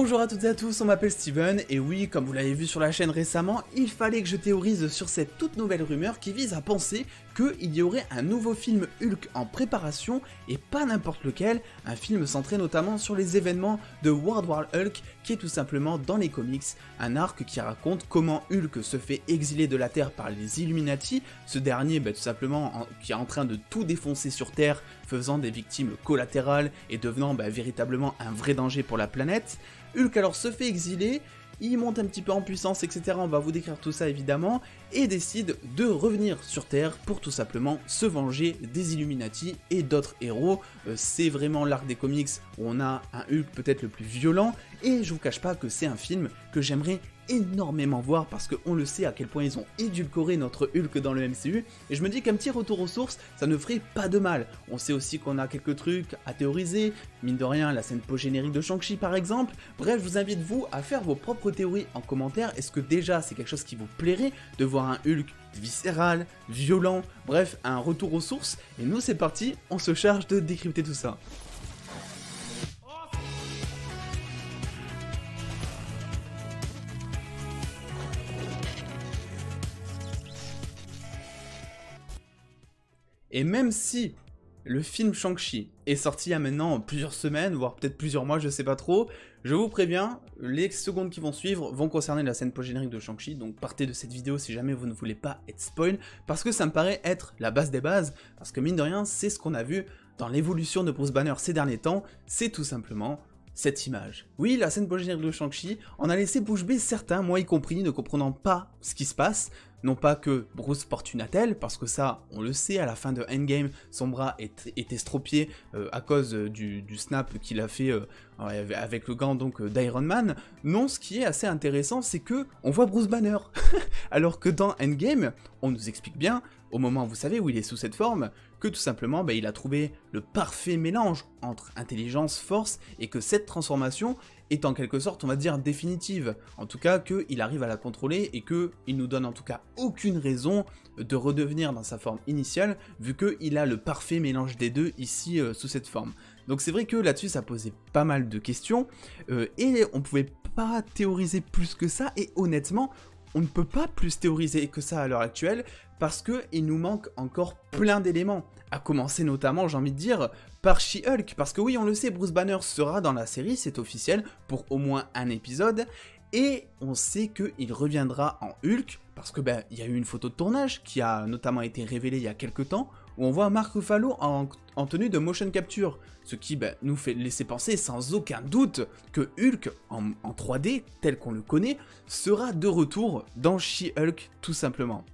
Bonjour à toutes et à tous, on m'appelle Steven, et oui, comme vous l'avez vu sur la chaîne récemment, il fallait que je théorise sur cette toute nouvelle rumeur qui vise à penser qu'il y aurait un nouveau film Hulk en préparation, et pas n'importe lequel, un film centré notamment sur les événements de World War Hulk, qui est tout simplement dans les comics, un arc qui raconte comment Hulk se fait exiler de la Terre par les Illuminati, ce dernier tout simplement qui est en train de tout défoncer sur Terre, faisant des victimes collatérales et devenant véritablement un vrai danger pour la planète. Hulk alors se fait exiler, il monte un petit peu en puissance, etc. On va vous décrire tout ça évidemment, et décide de revenir sur Terre pour tout simplement se venger des Illuminati et d'autres héros. C'est vraiment l'arc des comics où on a un Hulk peut-être le plus violent, et je vous cache pas que c'est un film que j'aimerais énormément voir parce qu'on le sait à quel point ils ont édulcoré notre Hulk dans le MCU, et je me dis qu'un petit retour aux sources ça ne ferait pas de mal. On sait aussi qu'on a quelques trucs à théoriser, mine de rien la scène post-générique de Shang-Chi par exemple. Bref, je vous invite vous à faire vos propres théories en commentaire. Est-ce que déjà c'est quelque chose qui vous plairait de voir un Hulk viscéral, violent, bref un retour aux sources? Et nous c'est parti, on se charge de décrypter tout ça. Et même si le film Shang-Chi est sorti il y a maintenant plusieurs semaines, voire peut-être plusieurs mois, je sais pas trop, je vous préviens, les secondes qui vont suivre vont concerner la scène post-générique de Shang-Chi, donc partez de cette vidéo si jamais vous ne voulez pas être spoil, parce que ça me paraît être la base des bases, parce que mine de rien, c'est ce qu'on a vu dans l'évolution de Bruce Banner ces derniers temps, c'est tout simplement cette image. Oui, la scène post-générique de Shang-Chi en a laissé bouche bée certains, moi y compris, ne comprenant pas ce qui se passe. Non pas que Bruce porte une attelle, parce que ça, on le sait, à la fin de Endgame, son bras est estropié à cause du snap qu'il a fait avec le gant donc d'Iron Man. Non, ce qui est assez intéressant, c'est que on voit Bruce Banner, alors que dans Endgame, on nous explique bien, au moment, vous savez, où il est sous cette forme, que tout simplement, il a trouvé le parfait mélange entre intelligence, force, et que cette transformation est en quelque sorte, on va dire, définitive. En tout cas, qu'il arrive à la contrôler et qu'il nous donne en tout cas aucune raison de redevenir dans sa forme initiale, vu qu'il a le parfait mélange des deux ici sous cette forme. Donc c'est vrai que là-dessus, ça posait pas mal de questions, et on pouvait pas théoriser plus que ça, et honnêtement, on ne peut pas plus théoriser que ça à l'heure actuelle, parce qu'il nous manque encore plein d'éléments. À commencer notamment, j'ai envie de dire, par She-Hulk, parce que oui, on le sait, Bruce Banner sera dans la série, c'est officiel, pour au moins un épisode, et on sait qu'il reviendra en Hulk, parce que il y a eu une photo de tournage qui a notamment été révélée il y a quelques temps, où on voit Mark Ruffalo en tenue de motion capture, ce qui nous fait laisser penser sans aucun doute que Hulk, en 3D, tel qu'on le connaît, sera de retour dans She-Hulk tout simplement.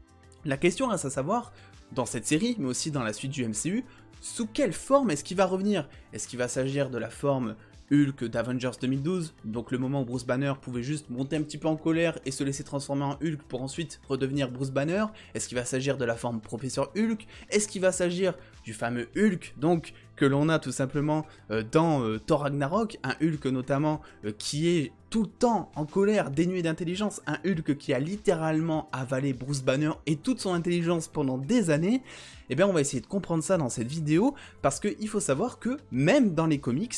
La question reste à savoir, dans cette série, mais aussi dans la suite du MCU, sous quelle forme est-ce qu'il va revenir? Est-ce qu'il va s'agir de la forme Hulk d'Avengers 2012, donc le moment où Bruce Banner pouvait juste monter un petit peu en colère et se laisser transformer en Hulk pour ensuite redevenir Bruce Banner? Est-ce qu'il va s'agir de la forme Professeur Hulk? Est-ce qu'il va s'agir du fameux Hulk, donc, que l'on a tout simplement dans Thor Ragnarok, un Hulk notamment qui est tout le temps en colère, dénué d'intelligence, un Hulk qui a littéralement avalé Bruce Banner et toute son intelligence pendant des années? Eh bien on va essayer de comprendre ça dans cette vidéo, parce qu'il faut savoir que même dans les comics,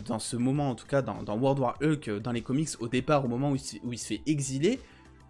dans ce moment en tout cas dans World War Hulk, dans les comics au départ, au moment où il se fait exiler,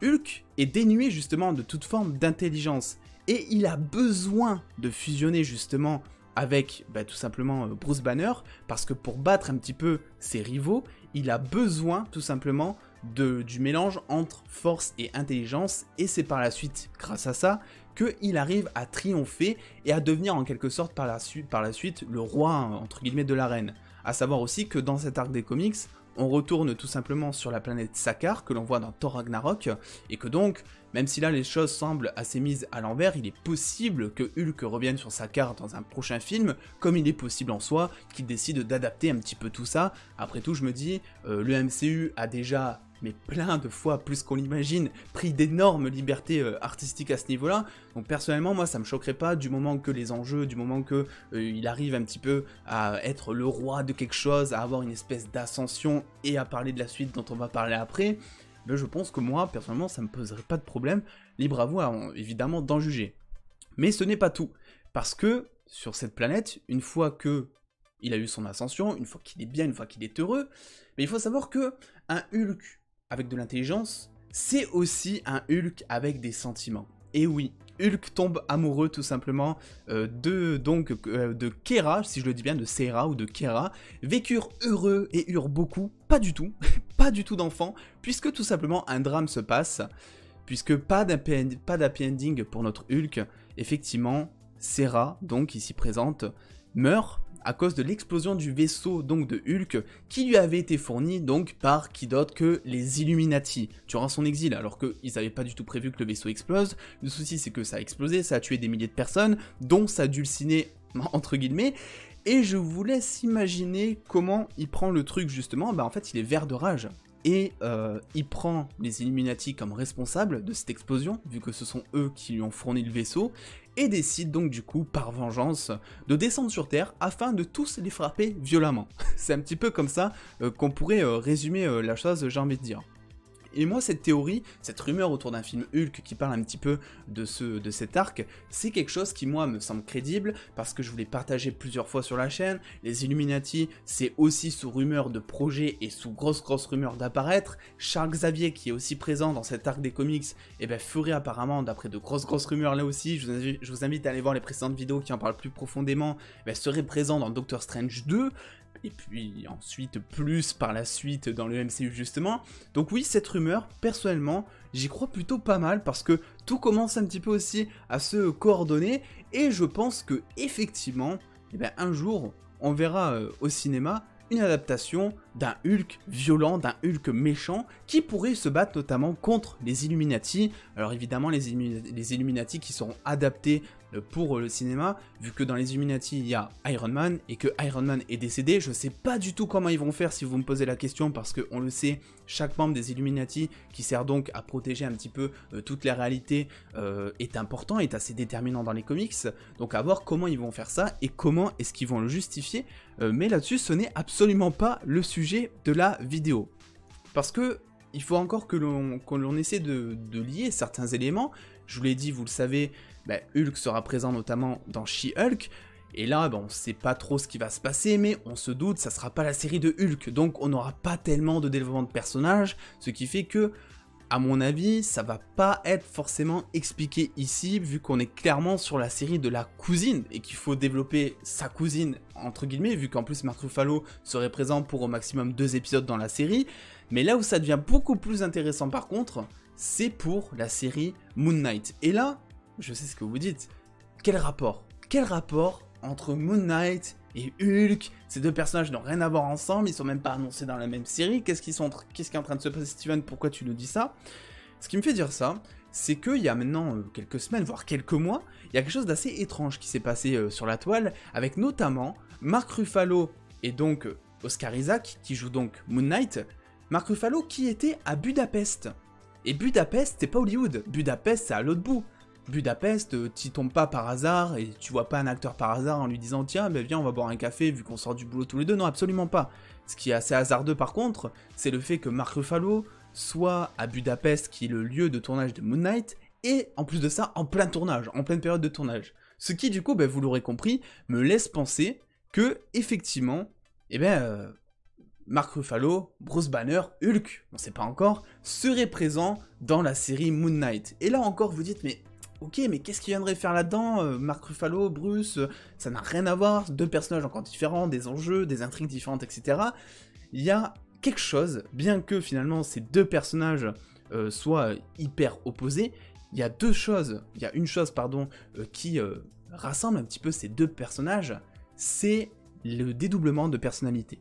Hulk est dénué justement de toute forme d'intelligence, et il a besoin de fusionner justement avec tout simplement Bruce Banner, parce que pour battre un petit peu ses rivaux, il a besoin tout simplement du mélange entre force et intelligence, et c'est par la suite, grâce à ça, qu'il arrive à triompher et à devenir en quelque sorte par la suite le roi entre guillemets de l'arène. A savoir aussi que dans cet arc des comics, on retourne tout simplement sur la planète Sakaar, que l'on voit dans Thor Ragnarok, et que donc, même si là les choses semblent assez mises à l'envers, il est possible que Hulk revienne sur Sakaar dans un prochain film, comme il est possible en soi qu'il décide d'adapter un petit peu tout ça. Après tout, je me dis, le MCU a déjà, mais plein de fois plus qu'on l'imagine, pris d'énormes libertés artistiques à ce niveau-là. Donc personnellement, moi, ça me choquerait pas du moment que les enjeux, du moment que il arrive un petit peu à être le roi de quelque chose, à avoir une espèce d'ascension et à parler de la suite dont on va parler après. Je pense que moi, personnellement, ça me poserait pas de problème. Libre à vous, évidemment, d'en juger. Mais ce n'est pas tout, parce que sur cette planète, une fois que il a eu son ascension, une fois qu'il est bien, une fois qu'il est heureux, mais il faut savoir que un Hulk avec de l'intelligence, c'est aussi un Hulk avec des sentiments. Et oui, Hulk tombe amoureux tout simplement de Kera, si je le dis bien, de Sera ou de Kera, vécurent heureux et eurent beaucoup, pas du tout, pas du tout d'enfants, puisque tout simplement un drame se passe, puisque pas d'happy ending pour notre Hulk, effectivement, Sera, donc ici présente, meurt à cause de l'explosion du vaisseau donc de Hulk qui lui avait été fourni donc par qui d'autre que les Illuminati durant son exil, alors qu'ils n'avaient pas du tout prévu que le vaisseau explose. Le souci c'est que ça a explosé, ça a tué des milliers de personnes, dont sa dulcinée entre guillemets, et je vous laisse imaginer comment il prend le truc justement. Bah en fait il est vert de rage. Et il prend les Illuminati comme responsables de cette explosion, vu que ce sont eux qui lui ont fourni le vaisseau, et décide donc du coup, par vengeance, de descendre sur Terre afin de tous les frapper violemment. C'est un petit peu comme ça qu'on pourrait résumer la chose, j'ai envie de dire. Et moi, cette théorie, cette rumeur autour d'un film Hulk qui parle un petit peu de cet arc, c'est quelque chose qui, moi, me semble crédible, parce que je vous l'ai partagé plusieurs fois sur la chaîne. Les Illuminati, c'est aussi sous rumeur de projet et sous grosse rumeur d'apparaître. Charles Xavier, qui est aussi présent dans cet arc des comics, eh ben, ferait apparemment, d'après de grosses rumeurs là aussi, je vous invite à aller voir les précédentes vidéos qui en parlent plus profondément, eh ben, serait présent dans Doctor Strange 2, et puis ensuite plus par la suite dans le MCU justement. Donc oui, cette rumeur, personnellement, j'y crois plutôt pas mal parce que tout commence un petit peu aussi à se coordonner, et je pense que effectivement, eh ben, un jour, on verra au cinéma une adaptation d'un Hulk violent, d'un Hulk méchant, qui pourrait se battre notamment contre les Illuminati. Alors évidemment, les Illuminati qui seront adaptés pour le cinéma, vu que dans les Illuminati il y a Iron Man, et que Iron Man est décédé. Je sais pas du tout comment ils vont faire si vous me posez la question, parce que on le sait, chaque membre des Illuminati, qui sert donc à protéger un petit peu toute la réalité, est important, est assez déterminant dans les comics. Donc à voir comment ils vont faire ça, et comment est-ce qu'ils vont le justifier. Mais là-dessus, ce n'est absolument pas le sujet de la vidéo. Parce que il faut encore que l'on essaie de lier certains éléments. Je vous l'ai dit, vous le savez, bah, Hulk sera présent notamment dans She-Hulk. Et là, bon, on sait pas trop ce qui va se passer, mais on se doute, ça sera pas la série de Hulk. Donc on n'aura pas tellement de développement de personnages, ce qui fait que, à mon avis, ça va pas être forcément expliqué ici, vu qu'on est clairement sur la série de la cousine, et qu'il faut développer sa cousine, entre guillemets, vu qu'en plus Mark Ruffalo serait présent pour au maximum 2 épisodes dans la série. Mais là où ça devient beaucoup plus intéressant par contre, c'est pour la série Moon Knight. Et là, je sais ce que vous dites, quel rapport entre Moon Knight et Hulk? Ces deux personnages n'ont rien à voir ensemble, ils sont même pas annoncés dans la même série. Qu'est-ce qui est en train de se passer, Steven? Pourquoi tu nous dis ça? Ce qui me fait dire ça, c'est qu'il y a maintenant quelques semaines, voire quelques mois, il y a quelque chose d'assez étrange qui s'est passé sur la toile, avec notamment Mark Ruffalo et donc Oscar Isaac, qui joue donc Moon Knight. Mark Ruffalo qui était à Budapest. Et Budapest, c'est pas Hollywood. Budapest, c'est à l'autre bout. Budapest, t'y tombes pas par hasard, et tu vois pas un acteur par hasard en lui disant « Tiens, ben viens, on va boire un café vu qu'on sort du boulot tous les deux ». Non, absolument pas. Ce qui est assez hasardeux par contre, c'est le fait que Mark Ruffalo soit à Budapest, qui est le lieu de tournage de Moon Knight, et en plus de ça, en plein tournage, en pleine période de tournage. Ce qui, du coup, ben, vous l'aurez compris, me laisse penser que, effectivement, eh ben, Mark Ruffalo, Bruce Banner, Hulk, on sait pas encore, serait présent dans la série Moon Knight. Et là encore, vous dites, mais ok, mais qu'est-ce qu'il viendrait faire là-dedans? Mark Ruffalo, Bruce, ça n'a rien à voir, deux personnages encore différents, des enjeux, des intrigues différentes, etc. Il y a quelque chose, bien que finalement ces deux personnages soient hyper opposés, il y a une chose, qui rassemble un petit peu ces deux personnages, c'est le dédoublement de personnalité.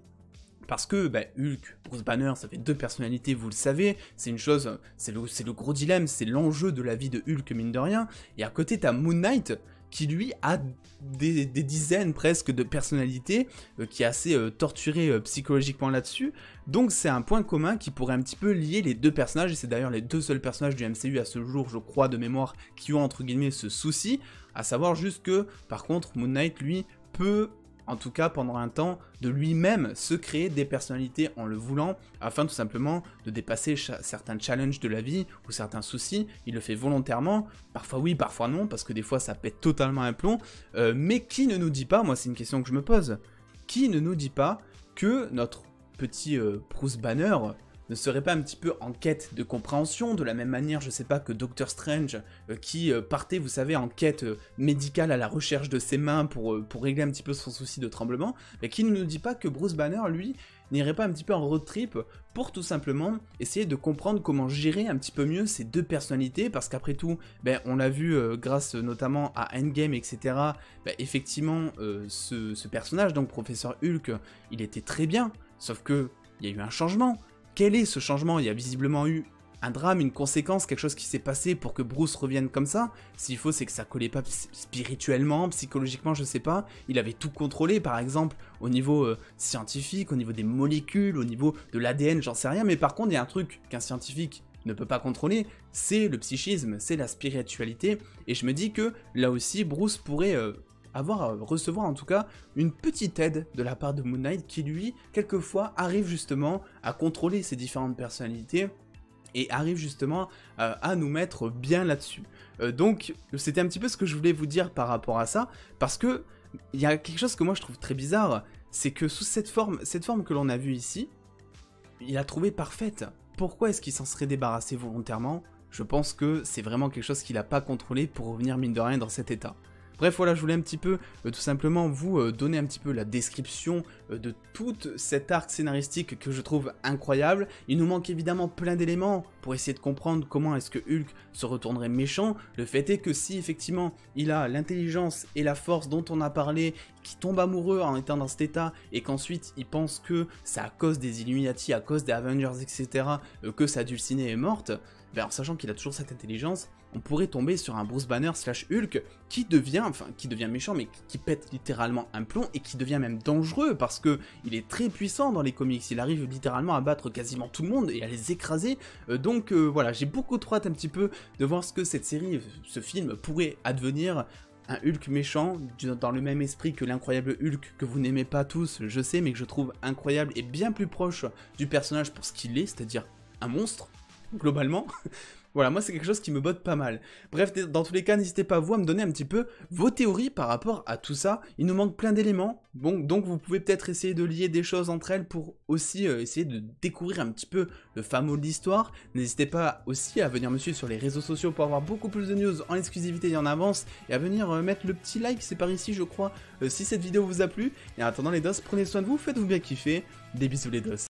Parce que bah, Hulk, Bruce Banner, ça fait deux personnalités, vous le savez, c'est une chose, c'est le gros dilemme, c'est l'enjeu de la vie de Hulk, mine de rien. Et à côté, t'as Moon Knight, qui lui a des dizaines presque de personnalités, qui est assez torturé psychologiquement là-dessus. Donc c'est un point commun qui pourrait un petit peu lier les deux personnages, et c'est d'ailleurs les deux seuls personnages du MCU à ce jour, je crois, de mémoire, qui ont entre guillemets ce souci, à savoir juste que, par contre, Moon Knight, lui, peut, en tout cas pendant un temps, de lui-même se créer des personnalités en le voulant, afin tout simplement de dépasser certains challenges de la vie, ou certains soucis. Il le fait volontairement, parfois oui, parfois non, parce que des fois ça pète totalement un plomb, mais qui ne nous dit pas, moi c'est une question que je me pose, qui ne nous dit pas que notre petit Bruce Banner ne serait pas un petit peu en quête de compréhension, de la même manière, je sais pas, que Doctor Strange, qui partait, vous savez, en quête médicale à la recherche de ses mains pour régler un petit peu son souci de tremblement, mais qui ne nous dit pas que Bruce Banner, lui, n'irait pas un petit peu en road trip pour tout simplement essayer de comprendre comment gérer un petit peu mieux ces deux personnalités, parce qu'après tout, ben, on l'a vu grâce notamment à Endgame, etc., ben, effectivement, ce personnage, donc Professeur Hulk, il était très bien, sauf que il y a eu un changement. Quel est ce changement? Il y a visiblement eu un drame, une conséquence, quelque chose qui s'est passé pour que Bruce revienne comme ça. S'il faut, c'est que ça collait pas spirituellement, psychologiquement, je sais pas. Il avait tout contrôlé, par exemple, au niveau scientifique, au niveau des molécules, au niveau de l'ADN, j'en sais rien. Mais par contre, il y a un truc qu'un scientifique ne peut pas contrôler, c'est le psychisme, c'est la spiritualité. Et je me dis que là aussi, Bruce pourrait recevoir en tout cas une petite aide de la part de Moon Knight qui lui, quelquefois, arrive justement à contrôler ces différentes personnalités et arrive justement à nous mettre bien là-dessus. Donc c'était un petit peu ce que je voulais vous dire par rapport à ça, parce que il y a quelque chose que moi je trouve très bizarre, c'est que sous cette forme que l'on a vue ici, il a trouvé parfaite. Pourquoi est-ce qu'il s'en serait débarrassé volontairement? Je pense que c'est vraiment quelque chose qu'il n'a pas contrôlé pour revenir mine de rien dans cet état. Bref, voilà, je voulais un petit peu, tout simplement, vous donner un petit peu la description de toute cet arc scénaristique que je trouve incroyable. Il nous manque évidemment plein d'éléments pour essayer de comprendre comment est-ce que Hulk se retournerait méchant. Le fait est que si, effectivement, il a l'intelligence et la force dont on a parlé, qui tombe amoureux en étant dans cet état, et qu'ensuite il pense que c'est à cause des Illuminati, à cause des Avengers, etc., que sa Dulcinée est morte, ben, en sachant qu'il a toujours cette intelligence, on pourrait tomber sur un Bruce Banner / Hulk qui devient méchant, mais qui pète littéralement un plomb et qui devient même dangereux parce que il est très puissant dans les comics. Il arrive littéralement à battre quasiment tout le monde et à les écraser. Donc voilà, j'ai beaucoup trop hâte un petit peu de voir ce que cette série, ce film pourrait advenir. Un Hulk méchant, dans le même esprit que l'incroyable Hulk que vous n'aimez pas tous, je sais, mais que je trouve incroyable et bien plus proche du personnage pour ce qu'il est, c'est-à-dire un monstre, globalement. Voilà, moi c'est quelque chose qui me botte pas mal. Bref, dans tous les cas, n'hésitez pas vous à me donner un petit peu vos théories par rapport à tout ça. Il nous manque plein d'éléments, bon, donc vous pouvez peut-être essayer de lier des choses entre elles pour aussi essayer de découvrir un petit peu le fameux de l'histoire. N'hésitez pas aussi à venir me suivre sur les réseaux sociaux pour avoir beaucoup plus de news en exclusivité et en avance, et à venir mettre le petit like, c'est par ici je crois, si cette vidéo vous a plu. Et en attendant les dos, prenez soin de vous, faites-vous bien kiffer, des bisous les dos.